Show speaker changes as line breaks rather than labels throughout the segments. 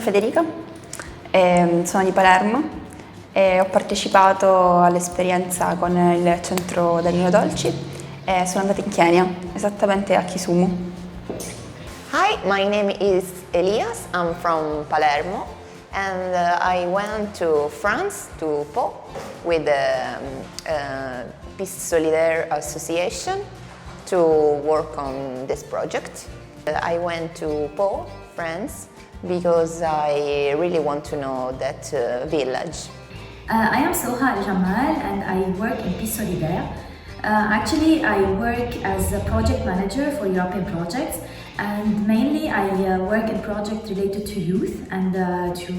Federica, sono di Palermo e ho partecipato all'esperienza con il centro Danilo Dolci e sono andata in Kenya, esattamente a Kisumu.
Hi, my name is Elias, I'm from Palermo and I went to France, to Pau, with the Peace Solidaire Association to work on this project. I went to Pau, France, because I really want to know that village.
I am Soha Al-Jamal and I work in Peace Solidaire. Actually, I work as a project manager for European projects, and mainly I work in projects related to youth and to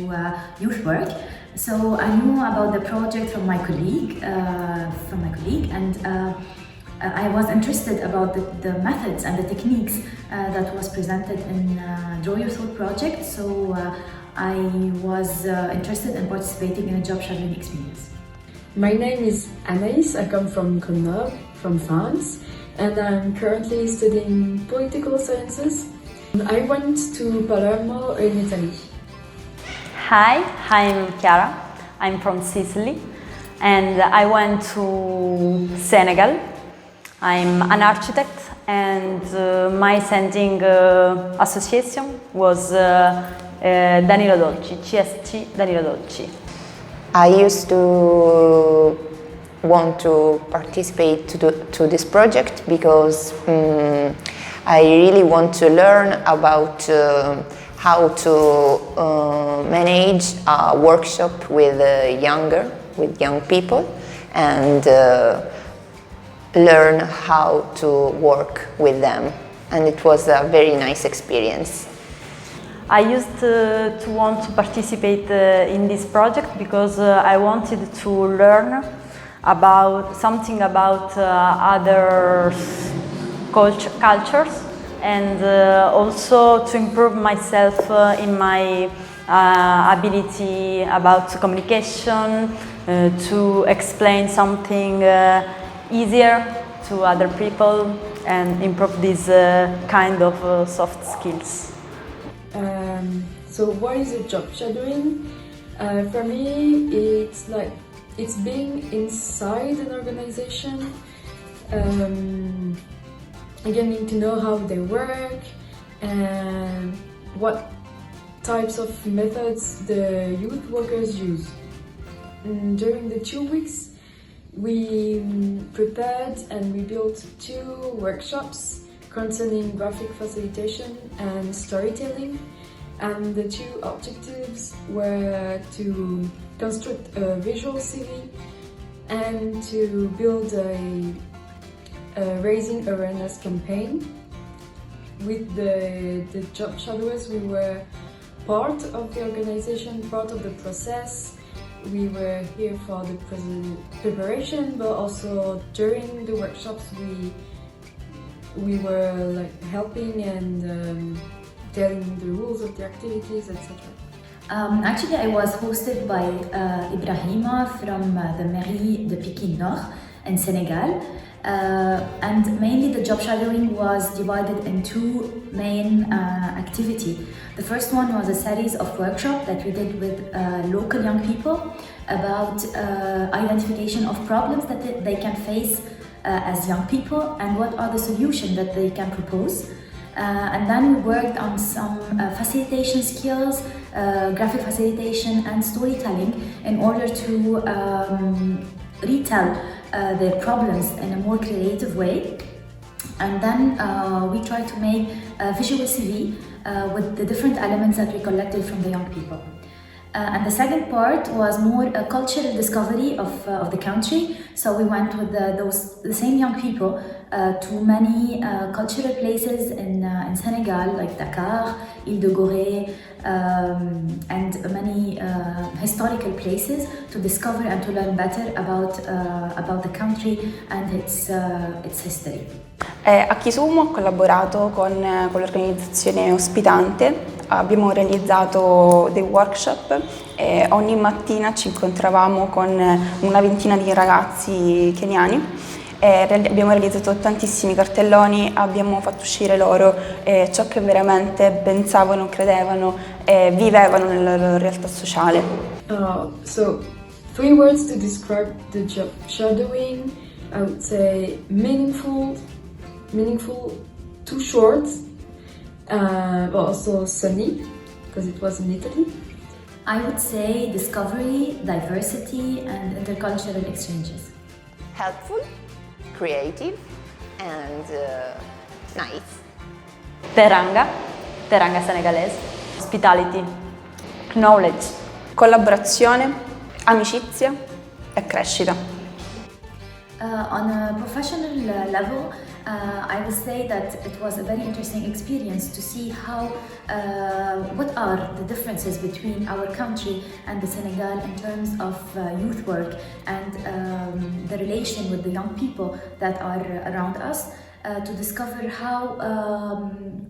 youth work. So I knew about the project from my colleague, and I was interested about the methods and the techniques that was presented in Draw Your Thought project. So I was interested in participating in a job shadowing experience.
My name is Anaïs, I come from Grenoble, from France, and I'm currently studying political sciences. I went to Palermo in Italy.
Hi, I'm Chiara, I'm from Sicily, and I went to Senegal. I'm an architect, and my sending association was Danilo Dolci, CSC Danilo Dolci.
I used to want to participate to this project because I really want to learn about how to manage a workshop with young people and learn how to work with them, and it was a very nice experience.
I used to want to participate in this project because I wanted to learn about something about other cultures and also to improve myself in my ability about communication, to explain something easier to other people and improve these kind of soft skills.
So what is a job shadowing? For me, it's being inside an organization, getting to know how they work and what types of methods the youth workers use. And during the 2 weeks, we prepared and we built 2 workshops concerning graphic facilitation and storytelling, and the 2 objectives were to construct a visual CV and to build a raising awareness campaign. With the job shadowers, we were part of the organization, part of the process. We were here for the preparation, but also during the workshops we were helping and telling the rules of the activities, etc.
Actually, I was hosted by Ibrahima from the Mairie de Pikine Nord in Senegal, and mainly the job shadowing was divided in 2 main activities. The first one was a series of workshops that we did with local young people about identification of problems that they can face as young people and what are the solutions that they can propose. And then we worked on some facilitation skills, graphic facilitation and storytelling in order to retell their problems in a more creative way. And then we tried to make a visual CV with the different elements that we collected from the young people. And the second part was more a cultural discovery of the country. So we went with the same young people to many cultural places in Senegal, like Dakar, Île de Gorée, and many historical places to discover and to learn better about the country and its history.
A Kisumu ho collaborato con l'organizzazione ospitante, abbiamo realizzato dei workshop e ogni mattina ci incontravamo con una ventina di ragazzi keniani abbiamo realizzato tantissimi cartelloni, abbiamo fatto uscire loro ciò che veramente pensavano, credevano e vivevano nella loro realtà sociale.
So 3 words to describe the job shadowing. I would say meaningful, too short, but also sunny, because it was in Italy.
I would say discovery, diversity, and intercultural exchanges.
Helpful, creative, and nice.
Teranga senegalese. Hospitality, knowledge.
Collaborazione, amicizia e crescita.
On a professional level, I would say that it was a very interesting experience to see how, what are the differences between our country and the Senegal in terms of youth work and the relation with the young people that are around us. To discover how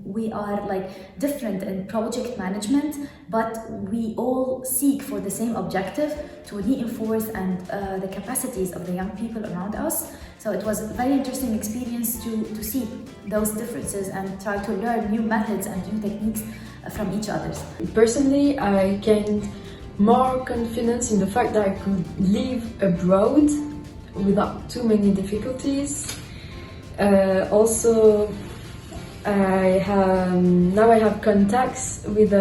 we are like different in project management, but we all seek for the same objective to reinforce and the capacities of the young people around us. So it was a very interesting experience to see those differences and try to learn new methods and new techniques from each other.
Personally, I gained more confidence in the fact that I could live abroad without too many difficulties. Also, now I have contacts with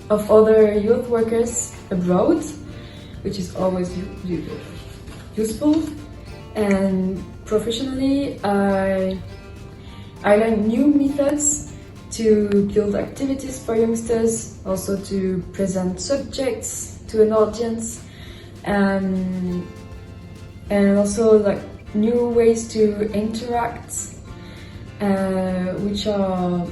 of other youth workers abroad, which is always useful. And professionally, I learned new methods to build activities for youngsters, also to present subjects to an audience, and also like new ways to interact, which are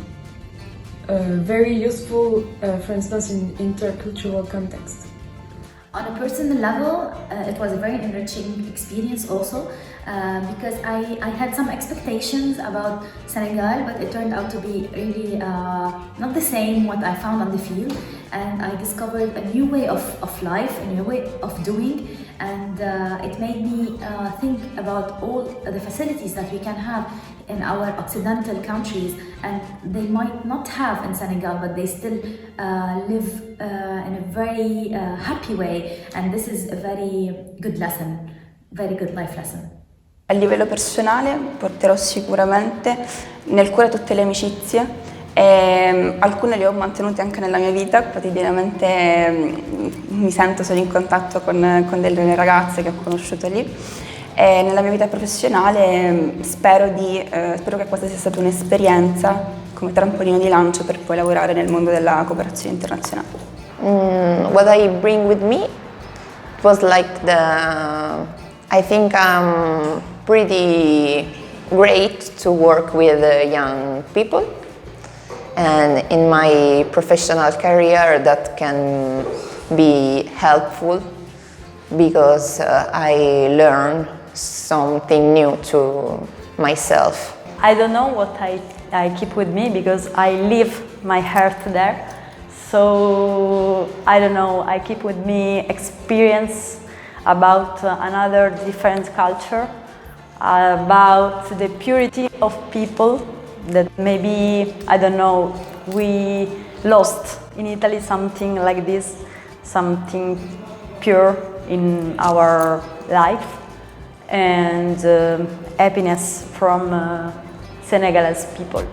very useful, for instance, in intercultural context.
On a personal level, it was a very enriching experience also, because I had some expectations about Senegal, but it turned out to be really not the same what I found on the field, and I discovered a new way of life, a new way of doing, and it made me think about all the facilities that we can have in our Occidental countries, and they might not have in Senegal, but they still live in a very happy way, and this is a very good lesson, very good life lesson.
A livello personale porterò sicuramente nel cuore tutte le amicizie, e alcune le ho mantenute anche nella mia vita. Quotidianamente mi sento, sono in contatto con delle ragazze che ho conosciuto lì, e nella mia vita professionale spero che questa sia stata un'esperienza come trampolino di lancio per poi lavorare nel mondo della cooperazione internazionale.
What I bring with me was like I think I'm pretty great to work with young people, and in my professional career that can be helpful because I learn something new to myself.
I don't know what I keep with me because I live my heart there. So I don't know, I keep with me experience about another different culture, about the purity of people that maybe, I don't know, we lost in Italy something like this, something pure in our life, and happiness from Senegalese people.